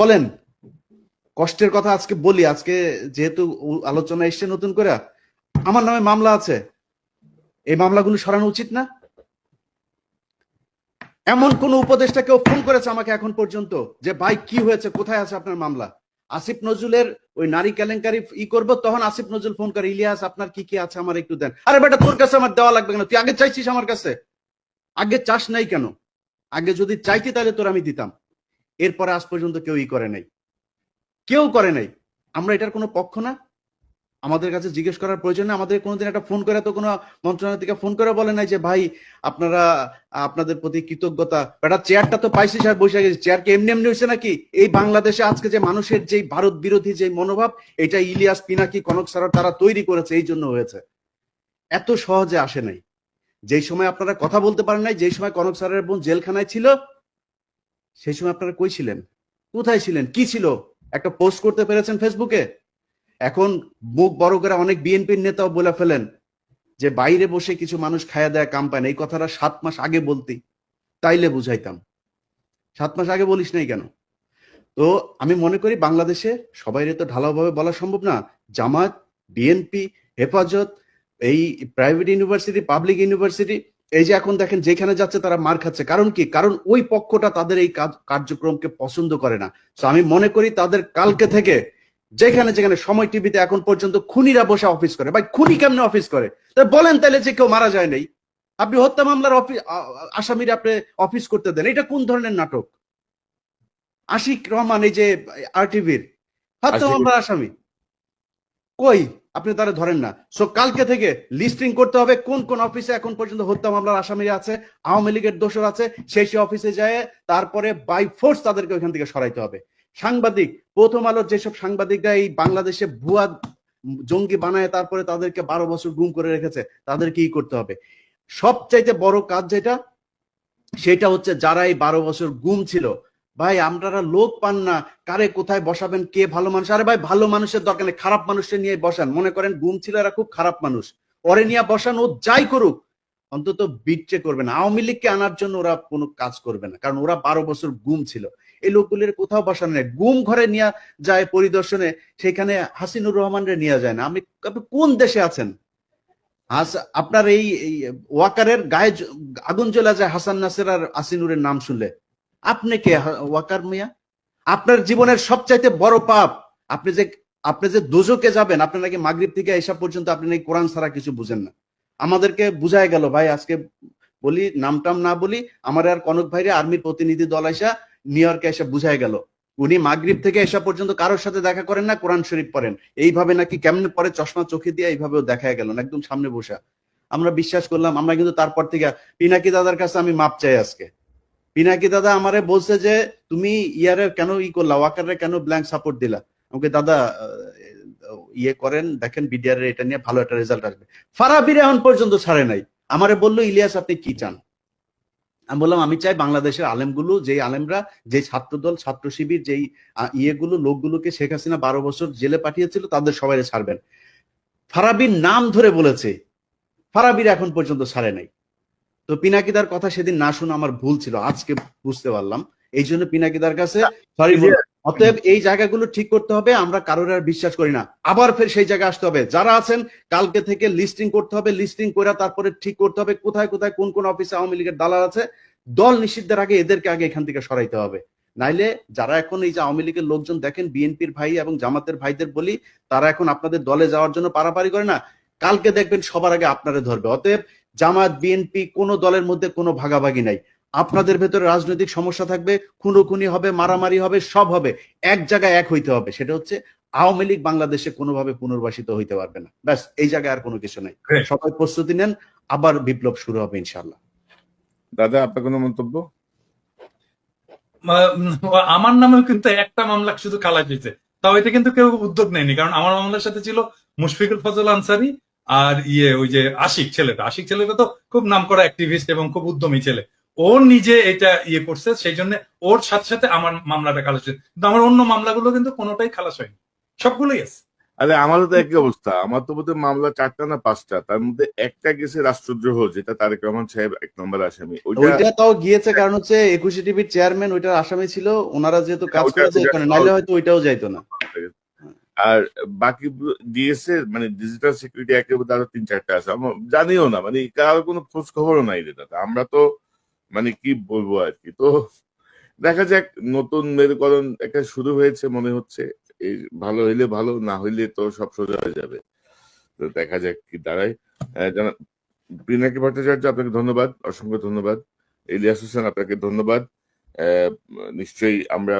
বলেন, কষ্টের কথা আজকে বলি। আজকে যেহেতু আলোচনা এসছে নতুন করে, আমার নামে মামলা আছে, এই মামলাগুলো সরানো উচিত না? এমন কোন উপদেষ্টা কেউ ফোন করেছে আমাকে এখন পর্যন্ত যে ভাই কি হয়েছে, কোথায় আছে আপনার মামলা? আসিফ নজরুলের ওই নারী কেলেঙ্কারি করবো, তখন আসিফ নজরুল ফোন করে, ইলিয়াস আপনার কি কি আছে আমার একটু দেন। আরে বেটা, তোর কাছে আমার দেওয়া লাগবে কেন? তুই আগে চাইছিস আমার কাছে? আগে চাস নাই কেন? আগে যদি চাইতি তাহলে তোর আমি দিতাম। এরপরে আজ পর্যন্ত কেউই করে নাই, কেউ করে নাই। আমরা এটার কোনো পক্ষ না, আমাদের কাছে জিজ্ঞেস করার প্রয়োজন নেই। আমাদের কোনোদিন একটা ফোন করে তো কোনো মন্ত্রণালয় থেকে ফোন করে বলে নাই যে ভাই আপনারা, আপনাদের প্রতি কৃতজ্ঞতা, একটা চেয়ারটা তো পাইছিস আর বসে গেছিস। চেয়ার কি এমনি এমনি হয়েছে নাকি? এই বাংলাদেশে আজকে যে মানুষের যে ভারত বিরোধী যে মনোভাব, এটা ইলিয়াস, পিনাকি, কনক স্যার তারা তৈরি করেছে, এই জন্য হয়েছে। এত সহজে আসে নাই। যেই সময় আপনারা কথা বলতে পারেন নাই, যেই সময় কনক স্যারের বোন জেলখানায় ছিল, সেই সময় আপনারা কই ছিলেন? কোথায় ছিলেন? কি ছিল? একটা পোস্ট করতে পেরেছেন ফেসবুকে? এখন মুখ বড় করে অনেক বিএনপির নেতাও বলে ফেলেন যে বাইরে বসে কিছু মানুষ খায়া দেয় কাম পায় না। এই কথাটা 7 মাস আগে বলতি, তাইলে বুঝাইতাম। 7 মাস আগে বলিস নাই কেন? তো আমি মনে করি বাংলাদেশে সবাইরে তো ঢালাওভাবে বলা সম্ভব না। জামাত, বিএনপি, হেফাজত, এই প্রাইভেট ইউনিভার্সিটি, পাবলিক ইউনিভার্সিটি, এই যে এখন দেখেন যেখানে যাচ্ছে তারা মার খাচ্ছে। কারণ কি? কারণ ওই পক্ষটা তাদের এই কার্যক্রমকে পছন্দ করে না। তো আমি মনে করি তাদের কালকে থেকে যেখানে যেখানে সময় টিভিতে এখন পর্যন্ত খুনিরা বসে অফিস করে। ভাই খুনি কেমনে অফিস করে? বলেন তাহলে যে কেউ মারা যায় নাই, আপনি হত্যা মামলার আসামিরা আপনি অফিস করতে দেন, এটা কোন ধরনের নাটক? আশিক রহমান, এই যে আরটিভির হত্যা মামলার আসামি, কই? আপনি তারা ধরেন না। সো কালকে থেকে লিস্টিং করতে হবে কোন কোন অফিসে এখন পর্যন্ত হত্যা মামলার আসামিরা আছে, আওয়ামী লীগের দোষর আছে, সেই অফিসে যায় তারপরে বাই ফোর্স তাদেরকে ওইখান থেকে সরাইতে হবে। সাংবাদিক, প্রথম আলোর যেসব সাংবাদিকরা এই বাংলাদেশে ভুয়া জঙ্গি বানায় তারপরে তাদেরকে 12 বছর গুম করে রেখেছে, তাদের কি করতে হবে? সবচাইতে বড় কাজ যেটা, সেটা হচ্ছে যারা এই 12 বছর গুম ছিল, ভাই আপনারা লোক পান না, কারে কোথায় বসাবেন, কে ভালো মানুষ? আরে ভাই ভালো মানুষের দরকার নেই, খারাপ মানুষের নিয়ে বসান। মনে করেন গুম ছিল, এরা খুব খারাপ মানুষ, ওরে নিয়ে বসান, ও যাই করুক, অন্তত বিট্রে করবে না। আওয়ামী লীগকে আনার জন্য ওরা কোনো কাজ করবে না, কারণ ওরা 12 বছর গুম ছিল। এই লোকগুলির কোথাও বসানো নেই। গুম ঘরে নিয়ে যায় পরিদর্শনে, সেখানে হাসিনুর রহমানরে নিয়ে যায় না। আপনি কোন দেশে আছেন? আপনার এই ওয়াকারের গায়ে আগুন জ্বলা যায় হাসান নাসের আর আসিনুরের নাম শুনলে। আপনি কে ওয়াকার মিয়া? আপনার জীবনের সবচাইতে বড় পাপ, আপনি যে দোজকে যাবেন, আপনি নাকি মাগরিব থেকে এসা পর্যন্ত আপনি নাকি কোরআন ছাড়া কিছু বুঝেন না। আমাদেরকে বুঝায় গেল ভাই, আজকে বলি নামটাম না বলি, আমার আর কনক ভাইরে আর্মির প্রতিনিধি দল এসা নিউ ইয়র্কে এসে বুঝায় গেল, উনি মাগরিব থেকে এসা পর্যন্ত কারোর সাথে দেখা করেন না, কোরআন শরীফ পড়েন। এইভাবে নাকি কেমনে পরে চশমা চোখে দিয়ে এইভাবেও দেখা গেল না, একদম সামনে বসা। আমরা বিশ্বাস করলাম। আমরা কিন্তু তারপর থেকে পিনাকি দাদার কাছে আমি মাপ চাই আজকে। পিনাকি দাদা আমারে বলছে যে তুমি ইয়ারে কেন করলা, ওয়াকারে কেন ব্ল্যাঙ্ক সাপোর্ট দিলা। আমাকে দাদা ইয়ে করেন, দেখেন বিডিআর এটা নিয়ে ভালো একটা রেজাল্ট আসবে। ফারাবির এখন পর্যন্ত ছাড়ে নাই। আমারে বললো ইলিয়াস আপনি কি চান? আমি বললাম আমি চাই বাংলাদেশের আলেমগুলো, যেই আলেমরা, যে ছাত্রদল, ছাত্র শিবির, যেই ইয়েগুলো লোকগুলোকে শেখ হাসিনা 12 বছর জেলে পাঠিয়েছিল, তাদের সবাই ছাড়বেন। ফারাবির নাম ধরে বলেছে, ফারাবির এখন পর্যন্ত ছাড়ে নাই। তো পিনাকিদার কথা সেদিন না শুনে আমার ভুল ছিল, আজকে বুঝতে পারলাম। এই জন্য পিনাকিদার কাছে সরি বল। অতএব এই জায়গাগুলো ঠিক করতে হবে। আমরা কারোর আর বিশ্বাস করি না, আবার ফের সেই জায়গায় আসতে হবে। যারা আছেন কালকে থেকে লিস্টিং করতে হবে, লিস্টিং করে তারপরে ঠিক করতে হবে কোথায় কোথায় কোন কোন অফিসে আওয়ামী লীগের দালাল আছে। দল নিষিদ্ধের আগে এদেরকে আগে এখান থেকে সরাইতে হবে। নাইলে যারা এখন এই যে আওয়ামী লীগের লোকজন দেখেন, বিএনপির ভাই এবং জামাতের ভাইদের বলি, তারা এখন আপনাদের দলে যাওয়ার জন্য পারাপারি করে না, কালকে দেখবেন সবার আগে আপনারে ধরবে। অতএব জামাত, বিএনপি, কোন দলের মধ্যে কোনো ভাগাভাগি নাই। আপনাদের ভেতরে রাজনৈতিক সমস্যা থাকবে, খুনোখুনি হবে, মারামারি হবে, সব হবে, এক জায়গায় এক হইতে হবে। সেটা হচ্ছে আওয়ামী লীগ বাংলাদেশে কোনোভাবে পুনর্বাসিত হইতে পারবে না। ব্যাস, এই জায়গায় আর কোনো কিছু নাই। সবাই প্রস্তুতি নেন, আবার বিপ্লব শুরু হবে ইনশাআল্লাহ। দাদা আপনার কোনো মন্তব্য? আমার নামেও কিন্তু একটা মামলা শুধু খালাস হয়েছে, তাও এটা কিন্তু কেউ উদ্যোগ নেয়নি। কারণ আমার মামলার সাথে ছিল মুশফিকুল ফজল আনসারী আর ওই যে আশিক ছেলেটা তো খুব নামকরা অ্যাক্টিভিস্ট এবং খুব উদ্যমী ছেলে। ও নিজে এটা করছে, সেই জন্য ওর সাথে সাথে আমার মামলাটা খালাস হয়েছে। কিন্তু আমার অন্য মামলাগুলো কিন্তু কোনোটাই খালাস হয়নি, সবগুলোই আছে। আরে আমারও তো একই অবস্থা। আমার তো বোধহয় মামলা 4টা না 5টা, তার মধ্যে একটা গেছে রাষ্ট্রদ্রোহ, যেটা তারেক রহমান সাহেব 1 নম্বর আসামি। ওইটা ওইটা তাও গিয়েছে, কারণ হচ্ছে 21 টিভির চেয়ারম্যান ওইটার আসামি ছিল, ওনারা যেহেতু কাজ ওইটা করেছে ওইটা এখানে, নাইলে হয়তো ওইটাও যাইতো না। আর বাকি ডিএসএ মানে ডিজিটাল সিকিউরিটি একেবারে আরো 3-4টা আছে, আমার জানিও না, মানে কারোর কোনো খোঁজ খবরও নাই রে দাদা। আমরা তো মানে কি বলবো আর কি। তো দেখা যাক, নতুন মেরুকরণ একটা শুরু হয়েছে মনে হচ্ছে। এই ভালো হইলে ভালো, না হইলে তো সব সোজা হয়ে যাবে। তো দেখা যাক কি দাঁড়ায়। জানা পিনাকি ভট্টাচার্য, আপনাকে ধন্যবাদ, অসংখ্য ধন্যবাদ। ইলিয়াস হোসেন, আপনাকে ধন্যবাদ। আহ, নিশ্চয়ই আমরা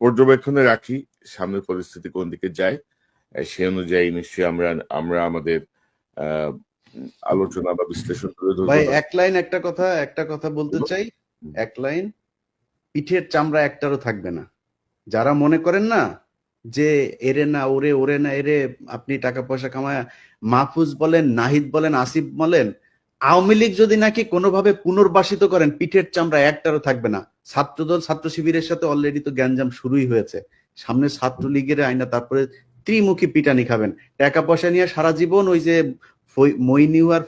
পর্যবেক্ষণে রাখি সামনের পরিস্থিতি কোন দিকে যায়, সে অনুযায়ী নিশ্চয়ই আমরা আমরা আমাদের আহ, আলোচনা বা বিশ্লেষণ তুলে ভাই ধরবো। একটা কথা বলতে চাই, এক লাইন, পিঠের চামড়া একটারও থাকবে না। যারা মনে করেন না যে এরে না ওরে, ওরে না এরে, আপনি টাকা পয়সা কামায়, মাহফুজ বলেন, নাহিদ বলেন, আসিফ বলেন, আওয়ামী লীগ যদি নাকি কোনোভাবে পুনর্বাসিত করেন, পিঠের চামড়া একটারও থাকবে না। ছাত্রদল ছাত্র শিবিরের সাথে অলরেডি তো গ্যাঞ্জাম শুরুই হয়েছে, সামনে ছাত্রলীগের আইনা, তারপরে ত্রিমুখী পিটানি খাবেন। টাকা পয়সা নিয়ে সারা জীবন ওই যে মইনিউ আর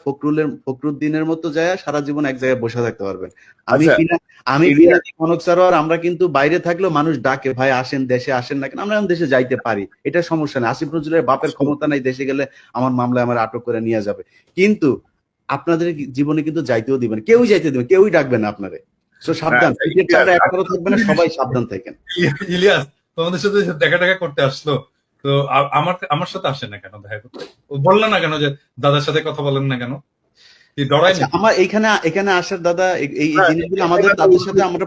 ফখরুদ্দিনের মতো যায় সারা জীবন এক জায়গায় বসে থাকতে পারবেন। আমি আচ্ছা, আমি ইলিয়াস, পিনাকি কনক সারোয়ার, আমরা কিন্তু বাইরে থাকলেও মানুষ ডাকে, ভাই আসেন দেশে, আসেন না কেন, আমরা এখন দেশে যাইতে পারি, এটা সমস্যা নেই। আসিফ নজরুলের বাপের ক্ষমতা নাই, দেশে গেলে আমার মামলায় আমার আটক করে নিয়ে যাবে, কিন্তু আপনাদের জীবনে কিন্তু যাইতেও দিবেন, কেউই যাইতে দিবেন, কেউই ডাকবে না আপনারে। তো সাবধান, পিঠের চামড়া একটারও থাকবে না, সবাই সাবধান থাকেন। ইলিয়াস তোমাদের সাথে দেখা টাকা করতে আসলো, তো আমার আমার সাথে আসে না কেন দেখা করতে? ও বললো না কেন যে দাদার সাথে কথা বলেন না কেন? কি ডরাই আচ্ছা, নাকি? আমার এখানে আসার দাদা, এই জিনিসগুলো আমাদের তাদের সাথে আমরা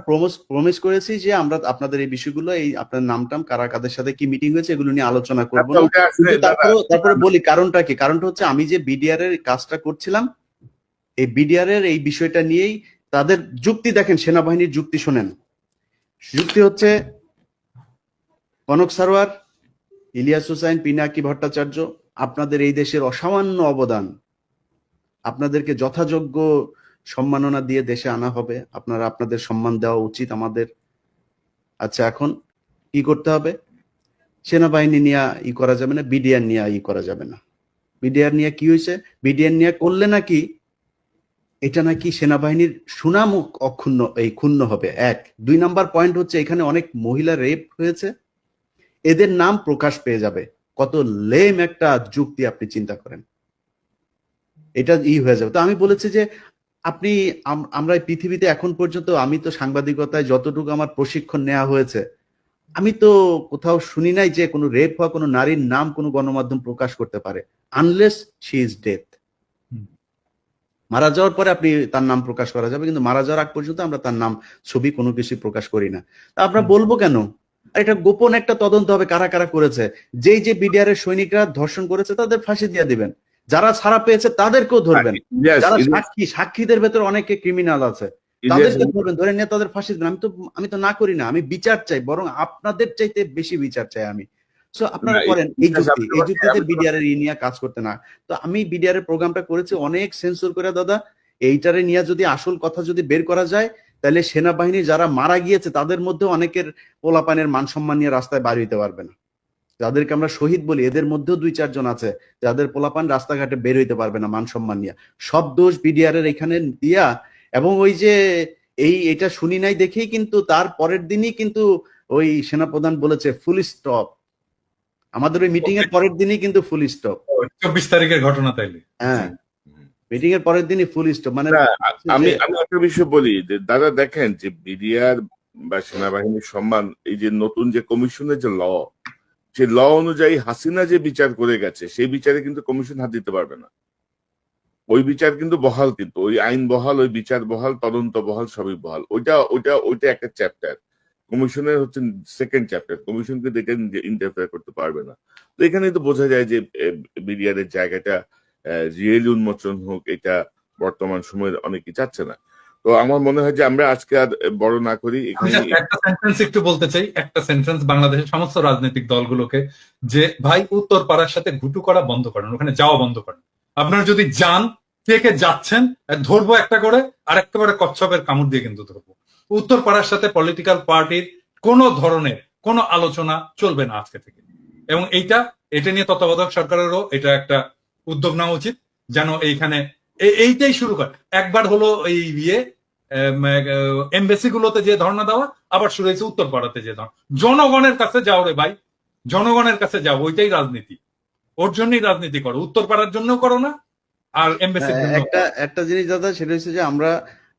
প্রমিস করেছি যে আমরা আপনাদের এই বিষয়গুলো, এই আপনার নামটাম কারা কাদের সাথে কি মিটিং হয়েছে এগুলো নিয়ে আলোচনা করবো না। ওটা আসলে কিন্তু দাদা, তারপরে বলি কারণটা কি। কারণটা হচ্ছে আমি যে বিডিআর এর কাজটা করছিলাম, এই বিডিআর এর এই বিষয়টা নিয়েই তাদের যুক্তি দেখেন, সেনাবাহিনীর যুক্তি শোনেন। যুক্তি হচ্ছে কনক সারোয়ার, ইলিয়াস হোসাইন, পিনাকি ভট্টাচার্য, আপনাদের এই দেশের অসামান্য অবদান, আপনাদেরকে যথাযোগ্য সম্মাননা দিয়ে দেশে আনা হবে, আপনারা আপনাদের সম্মান দেওয়া উচিত আমাদের। আচ্ছা, এখন কি করতে হবে? সেনাবাহিনী নিয়ে ই করা যাবে না, বিডিআর নিয়ে ই করা যাবে না। বিডিআর নিয়ে কি হয়েছে? বিডিআর নিয়ে করলে নাকি এটা নাকি সেনাবাহিনীর সুনাম ক্ষুণ্ণ হবে, 1। 2 নাম্বার পয়েন্ট হচ্ছে এখানে অনেক মহিলা রেপ হয়েছে, এদের নাম প্রকাশ পেয়ে যাবে। কত লেম একটা যুক্তি, আপনি চিন্তা করেন, এটা হয়ে যাবে। তো আমি বলেছি যে আপনি আমরা এই পৃথিবীতে এখন পর্যন্ত, আমি তো সাংবাদিকতায় যতটুকু আমার প্রশিক্ষণ নেওয়া হয়েছে, আমি তো কোথাও শুনি নাই যে কোনো রেপ হওয়া কোনো নারীর নাম কোনো গণমাধ্যম প্রকাশ করতে পারে, আনলেস শি ইজ ডেথ। মারা যাওয়ার পরে আপনি তার নাম প্রকাশ করা যাবে, কিন্তু মারা যাওয়ার আগ পর্যন্ত আমরা তার নাম, ছবি, কোনো কিছু প্রকাশ করি না। তা আমরা বলবো কেন? এটা গোপন একটা তদন্ত হবে, কারা কারা করেছে। যেই যে বিডিআর এর সৈনিকরা ধর্ষণ করেছে তাদের ফাঁসি দিয়ে দিবেন, যারা ছাড়া পেয়েছে তাদেরকেও ধরবেন, যারা সাক্ষীদের ভেতর অনেকে ক্রিমিনাল আছে তাদেরকে ধরবেন, ধরে নিয়ে তাদের ফাঁসি দিবেন। আমি তো না করি না, আমি বিচার চাই, বরং আপনাদের চাইতে বেশি বিচার চাই আমি। সো আপনারা করেন এই যুক্তিতে বিডিআর এর নিয়ে কাজ করতে না। তো আমি বিডিআর এর প্রোগ্রামটা করেছি অনেক সেন্সর করে দাদা, এইটারে নিয়ে যদি আসল কথা যদি বের করা যায়, তাহলে সেনাবাহিনী যারা মারা গিয়েছে তাদের মধ্যে অনেকের পোলাপানের মান সম্মান নিয়ে রাস্তায় বার হইতে পারবে না। যাদেরকে আমরা শহীদ বলি, এদের মধ্যেও 2-4 জন আছে যাদের পোলাপান রাস্তাঘাটে বের হইতে পারবে না মান সম্মান নিয়ে। সব দোষ বিডিআর এর এখানে দিয়া, এবং ওই যে এটা শুনি নাই দেখেই কিন্তু তার পরের দিনই কিন্তু ওই সেনাপ্রধান বলেছে ফুল স্টপ। আমাদের ওই মিটিং এর পরের দিনই কিন্তু ফুল স্টপ। 24 তারিখের ঘটনা তাইলে। হ্যাঁ, মিটিং এর পরের দিনই ফুল স্টপ। মানে আমি একটা বিষয় বলি যে দাদা, দেখেন যে বিডিআর বা সেনাবাহিনীর সম্মান, এই যে নতুন যে কমিশনের যে সে অনুযায়ী হাসিনা যে বিচার করে গেছে, সেই বিচারে কিন্তু কমিশন হাত দিতে পারবে না। ওই বিচার কিন্তু বহাল, কিন্তু ওই আইন বহাল, ওই বিচার বহাল, তদন্ত বহাল, সবই বহাল। ওইটা একটা চ্যাপ্টার। কমিশনের হচ্ছে সেকেন্ড চ্যাপ্টার। কমিশন কিন্তু এটা ইন্টারফেয়ার করতে পারবে না। তো এখানে তো বোঝা যায় যে বিডিআর এর জায়গাটা রিয়েলি উন্মোচন হোক, এটা বর্তমান সময়ের অনেকে চাচ্ছে না। তো আমার মনে হয় যে আমরা আজকে আর বড় না করি, এখানে একটা সেন্টেন্স একটু বলতে চাই, একটা সেন্টেন্স বাংলাদেশের সমস্ত রাজনৈতিক দলগুলোকে, যে ভাই উত্তর পাড়ার সাথে ঘুটু করা বন্ধ করেন, ওখানে যাওয়া বন্ধ করেন। আপনারা যদি যান, কে যাচ্ছেন ধরবো একটা করে, আর একেবারে কচ্ছপের কামড় দিয়ে কিন্তু ধরবো। উত্তর পাড়ার সাথে পলিটিক্যাল পার্টির কোন ধরনের কোনো আলোচনা চলবে না আজকে থেকে, এবং এইটা এটা নিয়ে তত্ত্বাবধায়ক সরকারেরও এটা একটা উদ্যোগ নেওয়া উচিত, যেন এইখানে এইটাই শুরু করে। একবার হলো এই এমবেসি গুলোতে যে ধর্ণা দেওয়া, আবার শুরু হয়েছে উত্তরপাড়াতে যে ধর্ণা। জনগণের কাছে যাও রে ভাই, জনগণের কাছে যাও, ওইটাই রাজনীতি। ওর জন্যই রাজনীতি করো, উত্তরপাড়ার জন্য করো না, আর এমবেসির জন্য। একটা জিনিস দাদা, সেটা হচ্ছে যে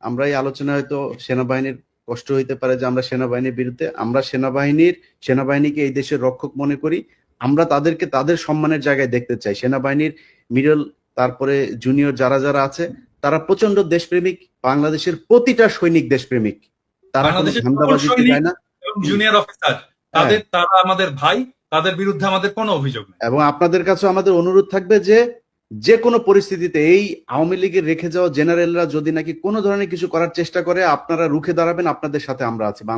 আমরা এই আলোচনায় হয়তো সেনাবাহিনীর কষ্ট হইতে পারে যে আমরা সেনাবাহিনীর বিরুদ্ধে, আমরা সেনাবাহিনীকে এই দেশের রক্ষক মনে করি। আমরা তাদেরকে তাদের সম্মানের জায়গায় দেখতে চাই। সেনাবাহিনীর মিডল, তারপরে জুনিয়র যারা যারা আছে, তারা প্রচন্ড দেশপ্রেমিক। বাংলাদেশের প্রতিটা সৈনিক দেশপ্রেমিক, তারা কোনো বাংলাদেশের ধান্দাবাজিতে যায় না। জুনিয়র অফিসার তারা আমাদের ভাই, তাদের বিরুদ্ধে আমাদের কোনো অভিযোগ নেই। এবং আপনাদের কাছে আমাদের অনুরোধ থাকবে যে কোনো পরিস্থিতিতে এই আওয়ামী লীগের রেখে যাওয়া জেনারেলরা যদি নাকি কোনো ধরনের কিছু করার চেষ্টা করে, আপনারা রুখে দাঁড়াবেন। আপনাদের সাথে আমরা আছি। বাংলাদেশ